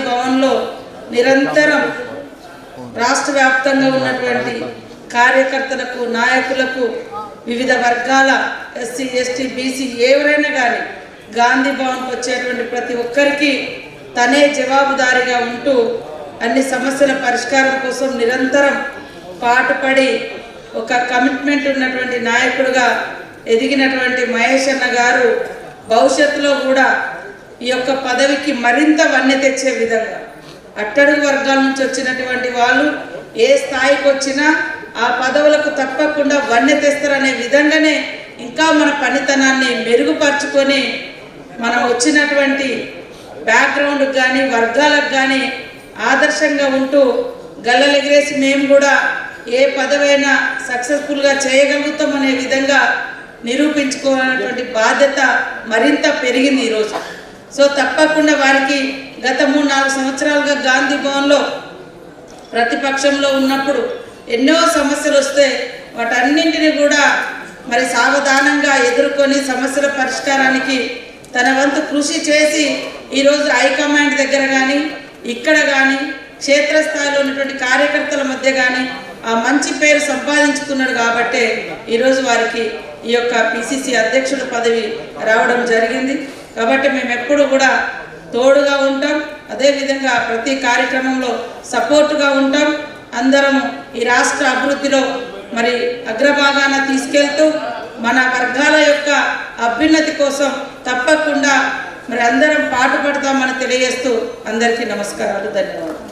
భవన్లో నిరంతరం రాష్ట్ర వ్యాప్తంగా ఉన్నటువంటి కార్యకర్తలకు నాయకులకు వివిధ వర్గాల ఎస్సీ ఎస్టీ బీసీ ఎవరైనా కానీ గాంధీ భవన్కి వచ్చేటువంటి ప్రతి ఒక్కరికి తనే జవాబుదారీగా ఉంటూ అన్ని సమస్యల పరిష్కారం కోసం నిరంతరం పాటుపడి ఒక కమిట్మెంట్ ఉన్నటువంటి నాయకుడిగా ఎదిగినటువంటి మహేష్ అన్న గారు భవిష్యత్తులో కూడా ఈ యొక్క పదవికి మరింత వన్నె తెచ్చే విధంగా అట్టడుగు వర్గాల నుంచి వచ్చినటువంటి వాళ్ళు ఏ స్థాయికి వచ్చినా ఆ పదవులకు తప్పకుండా వన్నె తెస్తారనే విధంగానే ఇంకా మన పనితనాన్ని మెరుగుపరుచుకొని మనం వచ్చినటువంటి బ్యాక్గ్రౌండ్కి కానీ వర్గాలకు కానీ ఆదర్శంగా ఉంటూ గల్లలెగిరేసి మేము కూడా ఏ పదవైనా సక్సెస్ఫుల్గా చేయగలుగుతాం అనే విధంగా నిరూపించుకోవాలన్నటువంటి బాధ్యత మరింత పెరిగింది ఈరోజు. సో తప్పకుండా వారికి గత 3-4 సంవత్సరాలుగా గాంధీ భవన్లో ప్రతిపక్షంలో ఉన్నప్పుడు ఎన్నో సమస్యలు వస్తే వాటన్నింటినీ కూడా మరి సావధానంగా ఎదుర్కొని సమస్యల పరిష్కారానికి తన వంతు కృషి చేసి ఈరోజు హైకమాండ్ దగ్గర కానీ ఇక్కడ కానీ క్షేత్రస్థాయిలో ఉన్నటువంటి కార్యకర్తల మధ్య కానీ ఆ మంచి పేరు సంపాదించుకున్నాడు కాబట్టే ఈరోజు వారికి ఈ యొక్క పిసిసి అధ్యక్షుడు పదవి రావడం జరిగింది. కాబట్టి మేము ఎప్పుడు కూడా తోడుగా ఉంటాం, అదేవిధంగా ప్రతి కార్యక్రమంలో సపోర్టుగా ఉంటాం. అందరం ఈ రాష్ట్ర అభివృద్ధిలో మరి అగ్రభాగాన తీసుకెళ్తూ మన వర్గాల యొక్క అభ్యున్నతి కోసం తప్పకుండా మరి అందరం పాటుపడతామని తెలియజేస్తూ అందరికీ నమస్కారాలు, ధన్యవాదాలు.